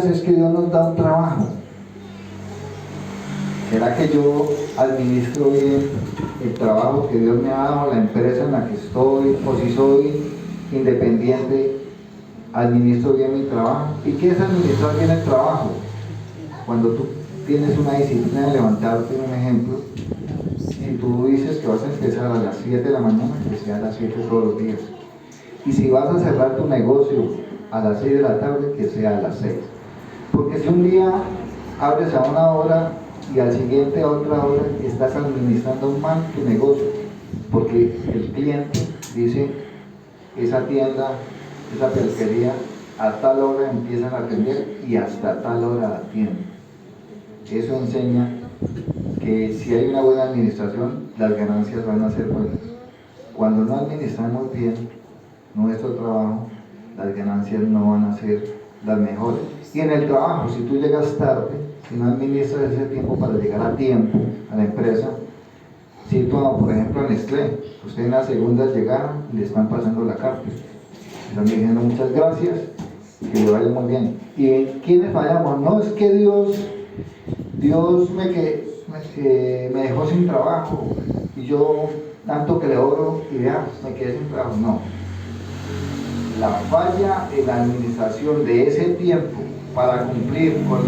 Es que Dios nos da un trabajo. ¿Será que yo administro bien el trabajo que Dios me ha dado, la empresa en la que estoy, o si soy independiente, administro bien mi trabajo? ¿Y qué es administrar bien el trabajo? Cuando tú tienes una disciplina de levantarte, un ejemplo, si tú dices que vas a empezar a las 7 de la mañana, que sea a las 7 todos los días. Y si vas a cerrar tu negocio a las 6 de la tarde, que sea a las 6. Porque si un día abres a una hora y al siguiente a otra hora, estás administrando mal tu negocio, porque el cliente dice, esa tienda, esa peluquería, a tal hora empiezan a atender y hasta tal hora atienden. Eso enseña que si hay una buena administración, las ganancias van a ser buenas. Cuando no administramos bien nuestro trabajo, las ganancias no van a ser las mejores. Y en el trabajo, si tú llegas tarde, si no administras ese tiempo para llegar a tiempo a la empresa, si tú, por ejemplo, en Nestlé, usted en la segunda llegada y le están pasando la carta, están diciendo muchas gracias, que le vaya muy bien. ¿Y en quiénes fallamos? No es que Dios me dejó sin trabajo y yo tanto que le oro y ya me quedé sin trabajo. No. La falla en la administración de ese tiempo para cumplir con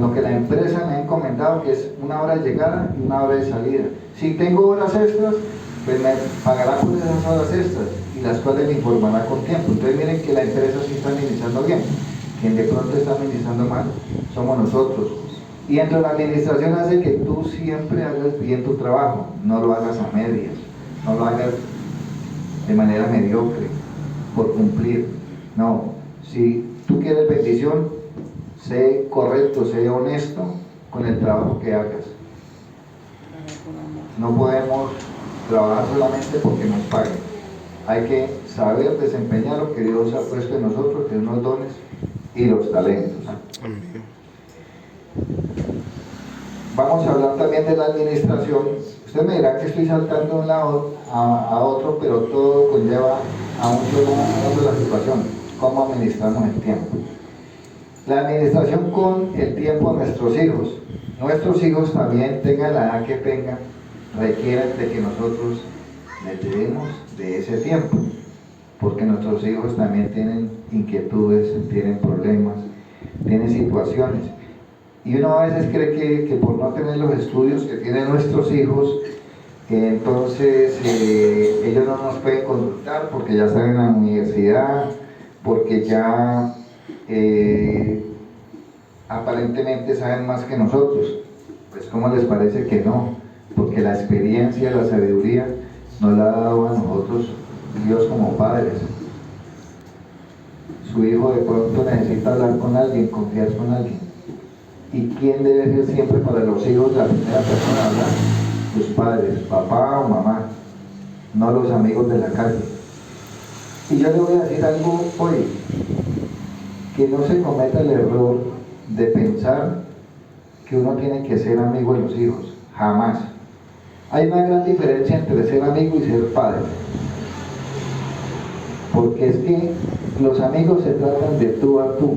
lo que la empresa me ha encomendado, que es una hora de llegada y una hora de salida. Si tengo horas extras, pues me pagará por esas horas extras y las cuales me informará con tiempo. Entonces miren que la empresa sí está administrando bien. Quien de pronto está administrando mal somos nosotros. Y dentro de la administración hace que tú siempre hagas bien tu trabajo, no lo hagas a medias, no lo hagas de manera mediocre, por cumplir. No, si tú quieres bendición, sé correcto, sé honesto con el trabajo que hagas. No podemos trabajar solamente porque nos paguen. Hay que saber desempeñar lo que Dios ha puesto en nosotros, que son los dones y los talentos. Vamos a hablar también de la administración. Usted me dirá que estoy saltando de un lado a otro, pero todo conlleva a una sola situación: cómo administramos el tiempo. La administración con el tiempo de nuestros hijos. Nuestros hijos también, tengan la edad que tengan, requieren de que nosotros les demos de ese tiempo, porque nuestros hijos también tienen inquietudes, tienen problemas, tienen situaciones. Y uno a veces cree que por no tener los estudios que tienen nuestros hijos, entonces ellos no nos pueden consultar porque ya están en la universidad, porque ya aparentemente saben más que nosotros. Pues ¿cómo les parece que no? Porque la experiencia, la sabiduría nos la ha dado a nosotros Dios como padres. Su hijo de pronto necesita hablar con alguien, confiar con alguien. ¿Y quién debe ser siempre para los hijos la primera persona a hablar? Sus padres, papá o mamá, no los amigos de la calle. Y yo le voy a decir algo hoy, que no se cometa el error de pensar que uno tiene que ser amigo de los hijos, jamás. Hay una gran diferencia entre ser amigo y ser padre, porque es que los amigos se tratan de tú a tú.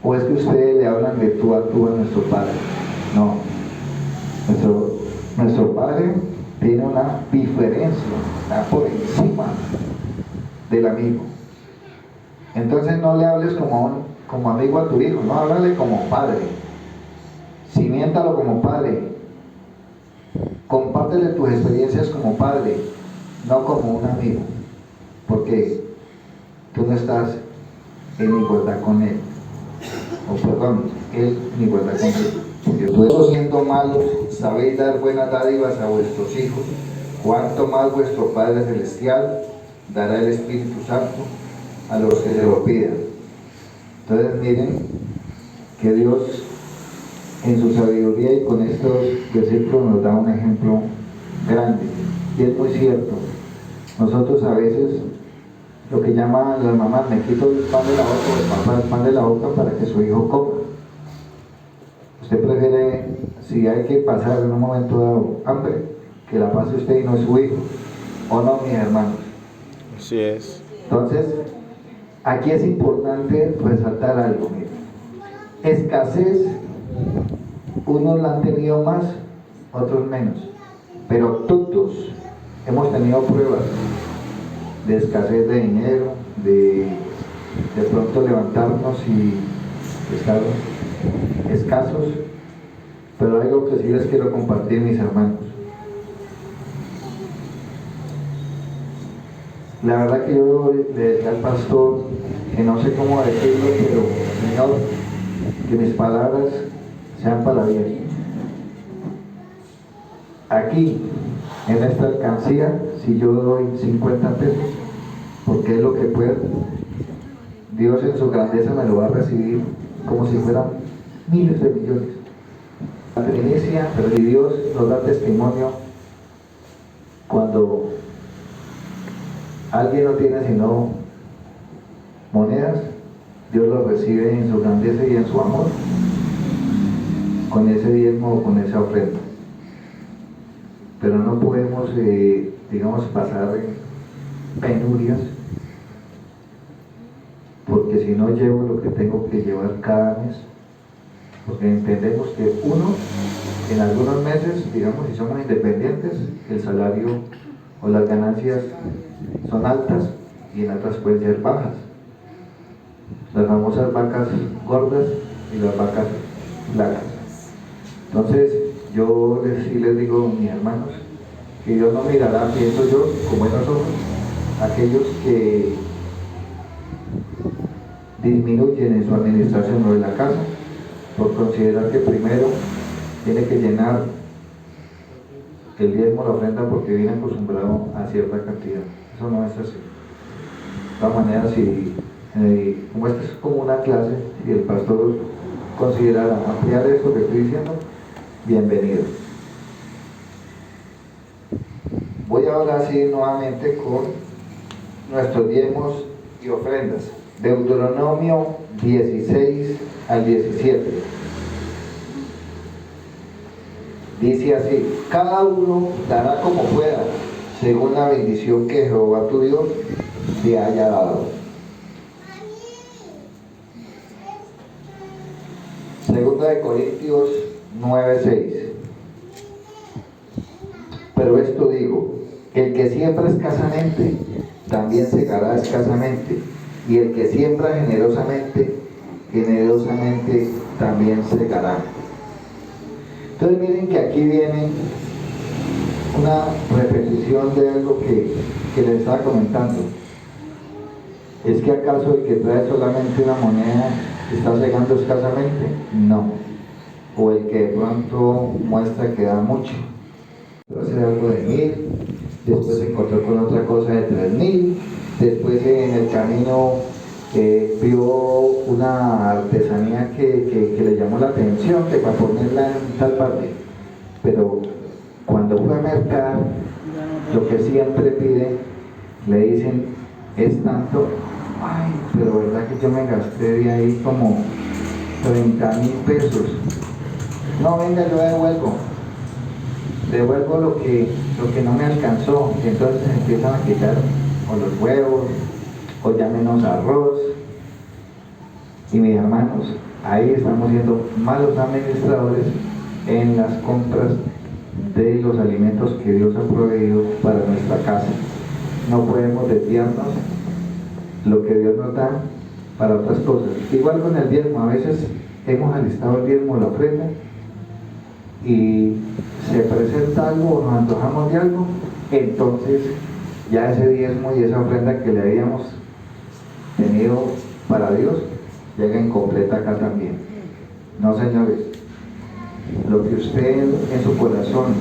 ¿O es que ustedes le hablan de tú a tú a nuestro Padre? No. Nuestro Padre tiene una diferencia, está por encima del amigo. Entonces no le hables como amigo a tu hijo, no, háblale como padre. Cimiéntalo como padre. Compártele tus experiencias como padre, no como un amigo, porque tú no estás en igualdad con él. Él en igualdad con él. Porque tú, siendo malos, sabéis dar buenas dádivas a vuestros hijos, cuanto más vuestro Padre Celestial dará el Espíritu Santo a los que se lo pidan. Entonces miren que Dios en su sabiduría y con estos versículos nos da un ejemplo grande, y es muy cierto. Nosotros a veces, lo que llaman las mamás, me quito el pan de la boca, o el papá el pan de la boca para que su hijo coma. Usted prefiere, si hay que pasar en un momento dado hambre, que la pase usted y no su hijo, o no, mis hermanos. Así es. Entonces, aquí es importante resaltar algo. Mire. Escasez, unos la han tenido más, otros menos, pero todos hemos tenido pruebas de escasez de dinero, de pronto levantarnos y estar escasos, pero hay algo que sí les quiero compartir, mis hermanos. La verdad que yo le decía al pastor que no sé cómo decirlo, pero Señor, que mis palabras sean para bien. Aquí, en esta alcancía, si yo doy 50 pesos, porque es lo que puedo, Dios en su grandeza me lo va a recibir como si fueran miles de millones. La primicia, pero si Dios nos da testimonio cuando alguien no tiene sino monedas, Dios lo recibe en su grandeza y en su amor, con ese diezmo o con esa ofrenda. Pero no podemos, digamos, pasar penurias, porque si no llevo lo que tengo que llevar cada mes, porque entendemos que uno, en algunos meses, digamos, si somos independientes, el salario o las ganancias son altas y en otras pueden ser bajas. Las famosas vacas gordas y las vacas flacas. Entonces, yo sí les digo, mis hermanos, que Dios no mirará, pienso yo, con buenos ojos, aquellos que disminuyen en su administración o de la casa, por considerar que primero tiene que llenar el diezmo, la ofrenda, porque viene acostumbrado a cierta cantidad. Eso no es así. De todas maneras, si como esta es como una clase, si el pastor considera ampliar esto que estoy diciendo, bienvenido. Voy ahora así nuevamente con nuestros diezmos y ofrendas. Deuteronomio 16 al 17. Dice así: cada uno dará como pueda, según la bendición que Jehová tu Dios te haya dado. Segunda de Corintios 9:6. Pero esto digo, el que siembra escasamente, también segará escasamente, y el que siembra generosamente, generosamente también segará. Entonces miren que aquí viene una repetición de algo que les estaba comentando. ¿Es que acaso el que trae solamente una moneda está segando escasamente? No. O el que de pronto muestra que da mucho, hace algo de 1,000, después se encontró con otra cosa de 3,000, después en el camino vio una artesanía que le llamó la atención, que para ponerla en tal parte. Pero cuando fue a mercar, lo que siempre pide, le dicen, es tanto. Ay, pero verdad que yo me gasté de ahí como 30,000 pesos. No, venga, yo devuelvo lo que no me alcanzó. Y entonces empiezan a quitar o los huevos, o ya menos arroz. Y mis hermanos, ahí estamos siendo malos administradores en las compras de los alimentos que Dios ha proveído para nuestra casa. No podemos desviarnos lo que Dios nos da para otras cosas. Igual con el diezmo, a veces hemos alistado el diezmo, la ofrenda, y se presenta algo o nos antojamos de algo, entonces ya ese diezmo y esa ofrenda que le habíamos tenido para Dios llega incompleta acá también. No, señores, lo que usted en su corazón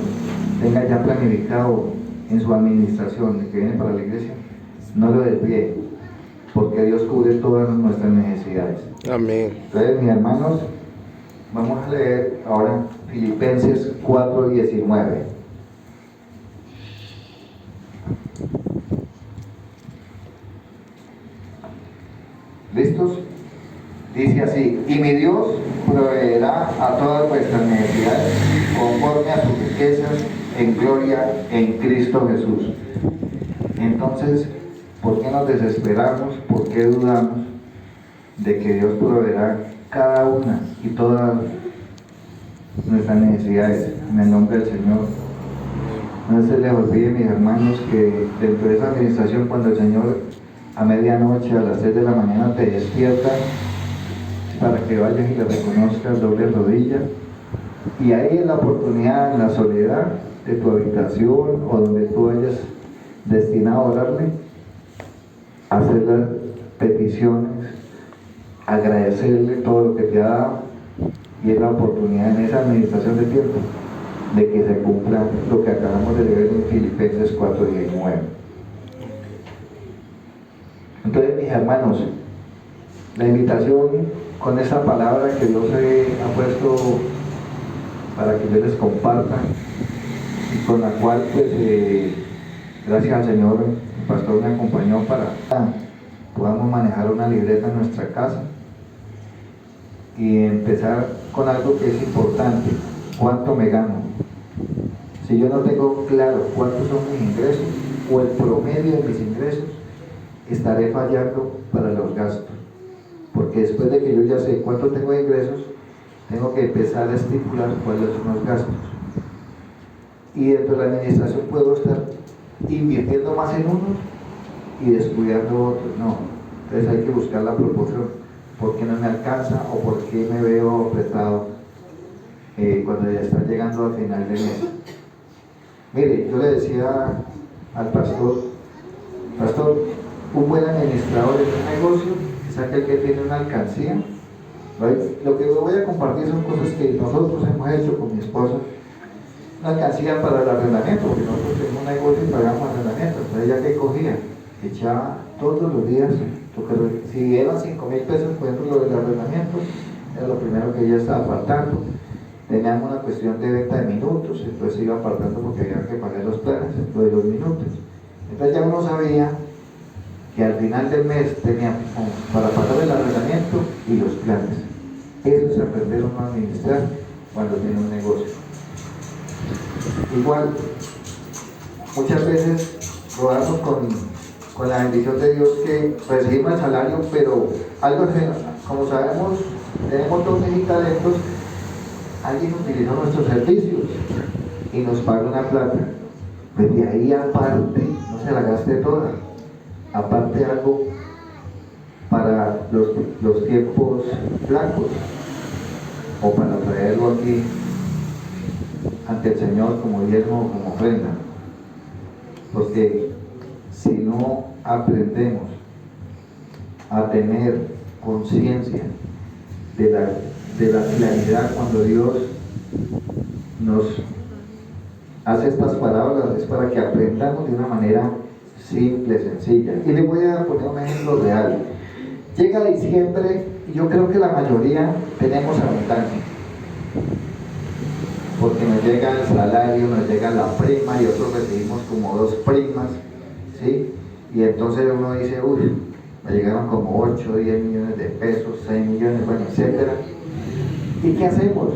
tenga ya planificado en su administración que viene para la iglesia, no lo desvíe, porque Dios cubre todas nuestras necesidades. Amén. Entonces, mis hermanos, vamos a leer ahora Filipenses 4:19. ¿Listos? Dice así: y mi Dios proveerá a todas vuestras necesidades conforme a sus riquezas en gloria en Cristo Jesús. Entonces, ¿por qué nos desesperamos? ¿Por qué dudamos? de que Dios proveerá cada una y todas nuestras necesidades en el nombre del Señor. No se les olvide, mis hermanos, que dentro de esa administración, cuando el Señor a medianoche, a las 3 de la mañana te despierta, para que vayas y le reconozcas, doble rodilla, y ahí es la oportunidad, en la soledad de tu habitación o donde tú hayas destinado a orarle, hacer las peticiones, agradecerle todo lo que te ha dado, y es la oportunidad en esa administración de tiempo de que se cumpla lo que acabamos de leer en Filipenses 4:19. Entonces, mis hermanos, la invitación con esa palabra que Dios ha puesto para que yo les comparta, y con la cual pues gracias al Señor el pastor me acompañó para podamos manejar una libreta en nuestra casa y empezar con algo que es importante: ¿cuánto me gano? Si yo no tengo claro cuántos son mis ingresos o el promedio de mis ingresos, estaré fallando para los gastos, porque después de que yo ya sé cuánto tengo de ingresos, tengo que empezar a estipular cuáles son los gastos, y dentro de la administración puedo estar invirtiendo más en unos y descuidando otros. No, entonces hay que buscar la proporción. ¿Por qué no me alcanza o por qué me veo apretado cuando ya está llegando al final del mes? Mire, yo le decía al pastor, un buen administrador en un negocio es aquel que tiene una alcancía. Lo que voy a compartir son cosas que nosotros hemos hecho con mi esposa. Una alcancía para el arrendamiento, porque nosotros tenemos un negocio y pagamos arrendamiento. Entonces, ella que cogía, echaba todos los días, si eran 5.000 pesos, por ejemplo, lo del arrendamiento, era lo primero que ella estaba apartando. Teníamos una cuestión de venta de minutos, entonces se iba apartando porque había que pagar los planes, lo de los minutos. Entonces ya uno sabía que al final del mes teníamos para pagar el arrendamiento y los planes. Eso es aprender uno a administrar cuando tiene un negocio. Igual, muchas veces rodamos con la bendición de Dios que recibimos el salario, pero algo que, como sabemos, tenemos dones y talentos, alguien utilizó nuestros servicios y nos paga una plata. Pues de ahí aparte, no se la gaste toda, aparte algo para los tiempos blancos o para traerlo aquí ante el Señor como diezmo o como ofrenda. Porque si no aprendemos a tener conciencia de la claridad cuando Dios nos hace estas palabras, es para que aprendamos de una manera simple, sencilla. Y les voy a poner un ejemplo real. Llega diciembre y yo creo que la mayoría tenemos abundancia, porque nos llega el salario, nos llega la prima y otros recibimos como 2 primas, ¿sí? Y entonces uno dice, uy, me llegaron como 8, 10 millones de pesos, 6 millones, bueno, etcétera. ¿Y qué hacemos?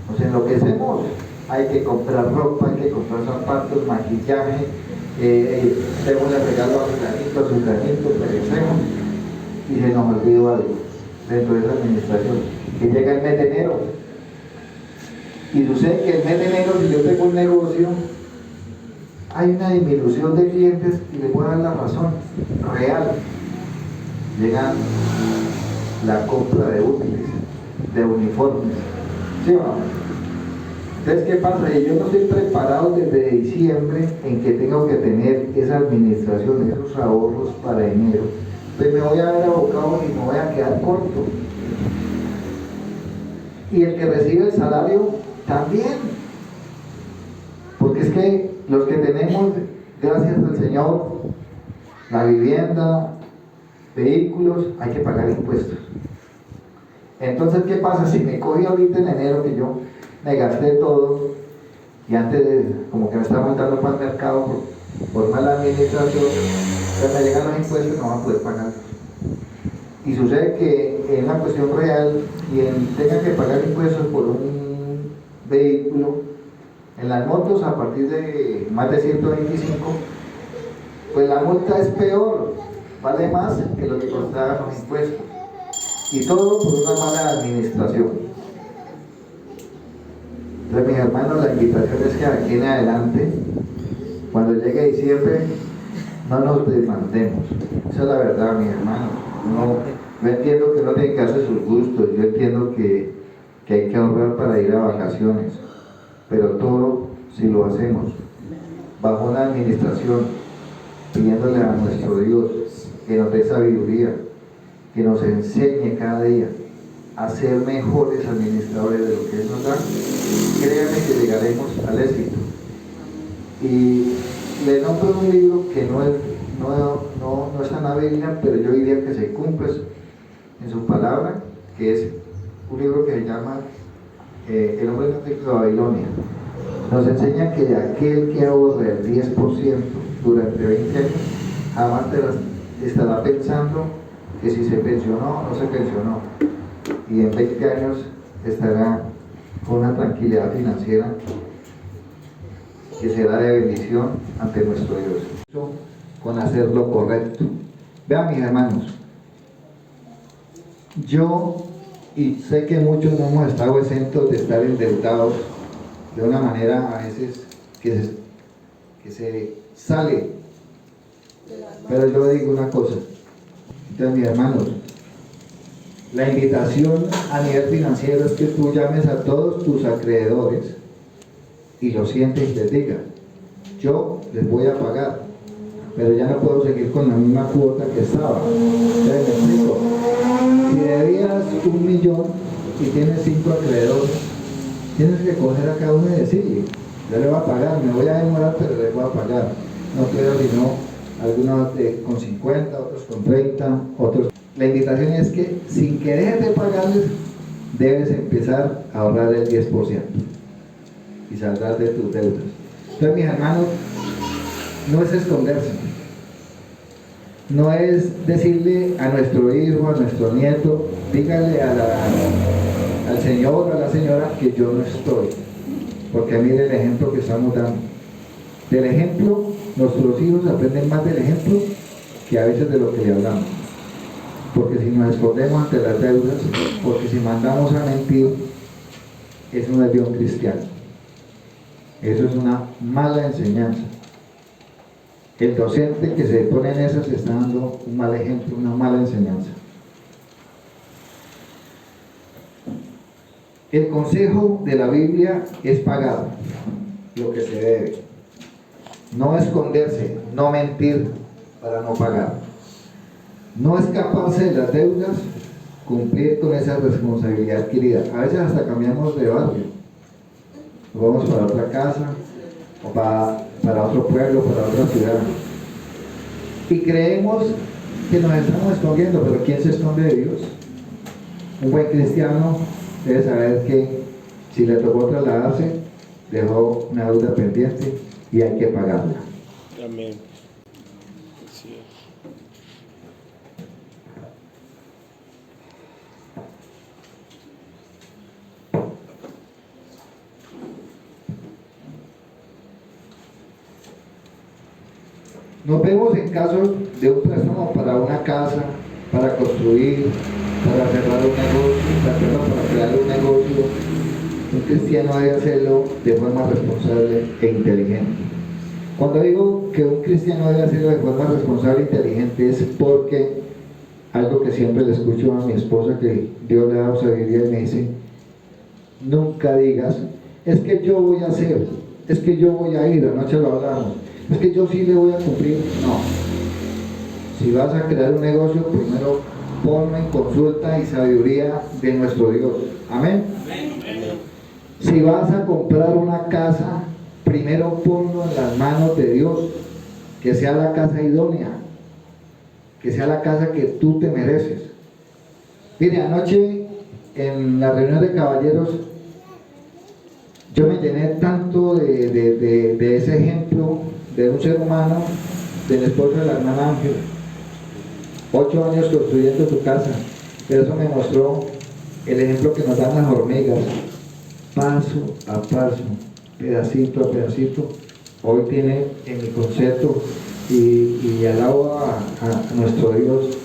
Nos enloquecemos. Hay que comprar ropa, hay que comprar zapatos, maquillaje, démosle regalo a su granito, perecemos, y se nos olvidó algo dentro de esa administración, que llega el mes de enero. Y sucede que el mes de enero, si yo tengo un negocio, hay una disminución de clientes, y les voy a dar la razón real. Llega la compra de útiles, de uniformes, ¿sí o no? Entonces, ¿qué pasa? Si yo no estoy preparado desde diciembre en que tengo que tener esa administración, esos ahorros para enero, pues me voy a ver abocado y me voy a quedar corto. Y el que recibe el salario también, porque es que los que tenemos, gracias al Señor, la vivienda, vehículos, hay que pagar impuestos. Entonces, ¿qué pasa? Si me cogí ahorita en enero que yo me gasté todo, y antes como que me estaba montando para el mercado por mala administración, ya me llegan los impuestos y no van a poder pagar. Y sucede que en una cuestión real, quien tenga que pagar impuestos por un vehículo, en las motos a partir de más de 125, pues la multa es peor, vale más que lo que costaban los impuestos. Y todo por una mala administración. Entonces, mis hermanos, la invitación es que aquí en adelante, cuando llegue diciembre, no nos desmantemos. Esa es la verdad, mis hermanos. Yo entiendo que uno tiene que hacer sus gustos, yo entiendo que hay que ahorrar para ir a vacaciones, pero todo, si lo hacemos bajo una administración, pidiéndole a nuestro Dios que nos dé sabiduría, que nos enseñe cada día a ser mejores administradores de lo que Él nos da, créanme que llegaremos al éxito. Y le nombro un libro que no está en la Biblia, pero yo diría que se cumple en su palabra, que es un libro que se llama El hombre de Babilonia. Nos enseña que aquel que ahorra el 10% durante 20 años jamás estará pensando que si se pensionó o no se pensionó, y en 20 años estará con una tranquilidad financiera que será de bendición ante nuestro Dios, con hacer lo correcto. Vean, mis hermanos, yo, y sé que muchos no hemos estado exentos de estar endeudados de una manera a veces que se sale, pero yo digo una cosa. Entonces, mis hermanos, la invitación a nivel financiero es que tú llames a todos tus acreedores y lo sientes y les digas: yo les voy a pagar, pero ya no puedo seguir con la misma cuota que estaba. Entonces, me explico. Si debías 1 millón y tienes 5 acreedores, tienes que coger a cada uno y decirle: yo le voy a pagar, me voy a demorar, pero le voy a pagar. No quiero sino algunos con 50, otros con 30, otros. La invitación es que sin que dejes de pagarles, debes empezar a ahorrar el 10% y saldrás de tus deudas. Entonces, mis hermanos, no es esconderse, no es decirle a nuestro hijo, a nuestro nieto: dígale al señor o a la señora que yo no estoy, porque mire el ejemplo que estamos dando. Del ejemplo, nuestros hijos aprenden más del ejemplo que a veces de lo que le hablamos, porque si nos escondemos ante las deudas, porque si mandamos a mentir, eso no es de un cristiano, eso es una mala enseñanza. El docente que se pone en esas está dando un mal ejemplo, una mala enseñanza. El consejo de la Biblia es pagar lo que se debe, no esconderse, no mentir para no pagar, no escaparse de las deudas, cumplir con esa responsabilidad adquirida. A veces hasta cambiamos de barrio, nos vamos para otra casa o para otro pueblo, para otra ciudad, y creemos que nos estamos escondiendo, pero ¿quién se esconde de Dios? Un buen cristiano debe saber que si le tocó trasladarse, dejó una deuda pendiente y hay que pagarla. Amén. Sí. Nos vemos en casos de un préstamo para una casa, para construir, para cerrar un negocio, para crear un negocio. Un cristiano debe hacerlo de forma responsable e inteligente. Cuando digo que un cristiano debe hacerlo de forma responsable e inteligente, es porque algo que siempre le escucho a mi esposa, que Dios le ha dado sabiduría, y me dice: nunca digas, es que yo voy a hacer, es que yo voy a ir, anoche lo hablamos, es que yo sí le voy a cumplir. No. Si vas a crear un negocio, primero ponlo en consulta y sabiduría de nuestro Dios. Amén. Si vas a comprar una casa, primero ponlo en las manos de Dios, que sea la casa idónea, que sea la casa que tú te mereces. Mire, anoche en la reunión de caballeros, yo me llené tanto de ese ejemplo de un ser humano, del esposo de la hermana Ángel, 8 años construyendo su casa, pero eso me mostró el ejemplo que nos dan las hormigas, paso a paso, pedacito a pedacito. Hoy tiene en mi concepto, y alabo a nuestro Dios,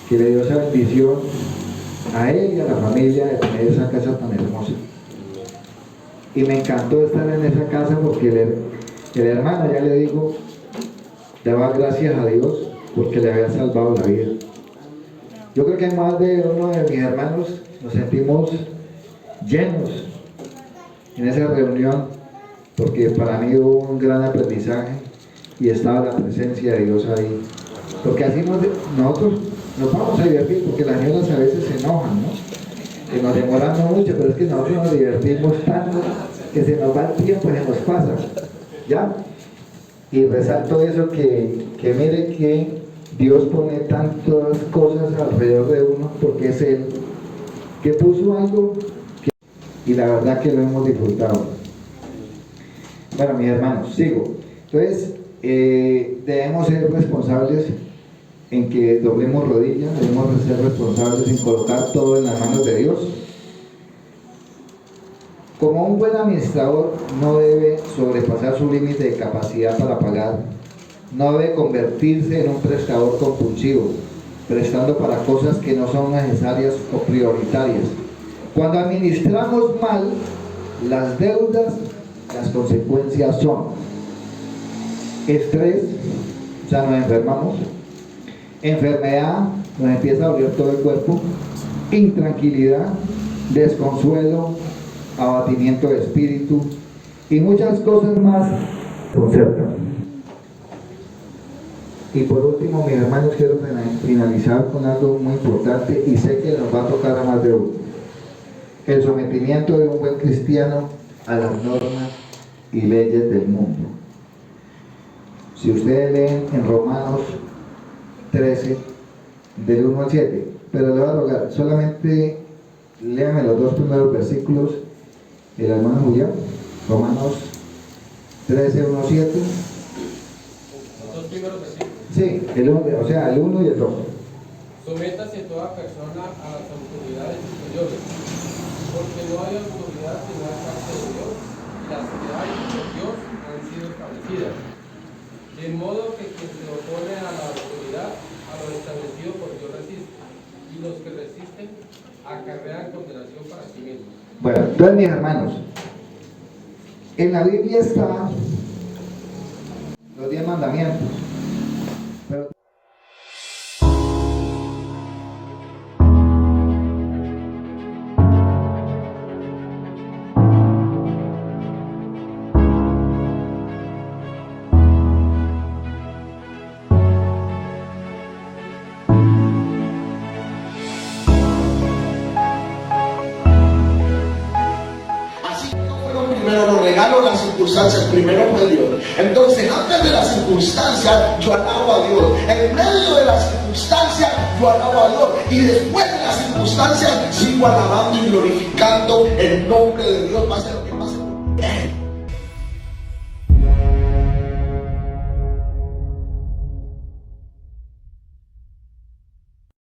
que le dio esa bendición a él y a la familia de tener esa casa tan hermosa. Y me encantó estar en esa casa porque el hermano, ya le digo, daba gracias a Dios porque le había salvado la vida. Yo creo que más de uno de mis hermanos nos sentimos llenos en esa reunión, porque para mí hubo un gran aprendizaje y estaba la presencia de Dios ahí. Porque así nosotros nos vamos a divertir, porque las señoras a veces se enojan, ¿no? Que nos demoramos mucho, pero es que nosotros nos divertimos tanto que se nos va el tiempo y se nos pasa, ¿ya? Y resalto eso que mire que Dios pone tantas cosas alrededor de uno, porque es Él que puso algo y la verdad que lo hemos disfrutado. Bueno, mis hermanos, sigo. Entonces, debemos ser responsables en que doblemos rodillas, debemos ser responsables en colocar todo en las manos de Dios. Como un buen administrador no debe sobrepasar su límite de capacidad para pagar, no debe convertirse en un prestador compulsivo, prestando para cosas que no son necesarias o prioritarias. Cuando administramos mal las deudas, las consecuencias son estrés, o sea, nos enfermamos, enfermedad, nos empieza a doler todo el cuerpo, intranquilidad, desconsuelo, abatimiento de espíritu y muchas cosas más concertan. Y por último, mis hermanos, quiero finalizar con algo muy importante y sé que nos va a tocar a más de uno: el sometimiento de un buen cristiano a las normas y leyes del mundo. Si ustedes leen en Romanos 13, del 1 al 7, pero le voy a rogar, solamente léame los dos primeros versículos, el hermano Julián, Romanos 13, 1 al 7. Los dos primeros versículos. Sí, el 1 y el 2. Sométase toda persona a las autoridades superiores, porque no hay autoridad sino la parte de Dios, y las que hay por Dios han sido establecidas. De modo que quien se opone a la autoridad, a lo establecido por Dios resiste, y los que resisten acarrean condenación para sí mismos. Bueno, entonces mis hermanos, en la Biblia están los 10 mandamientos, pero primero los regalos, las circunstancias, primero fue Dios. Entonces, antes de las circunstancias, yo alabo a Dios. En medio de las circunstancias, yo alabo a Dios. Y después de las circunstancias, sigo alabando y glorificando el nombre de Dios. Va a ser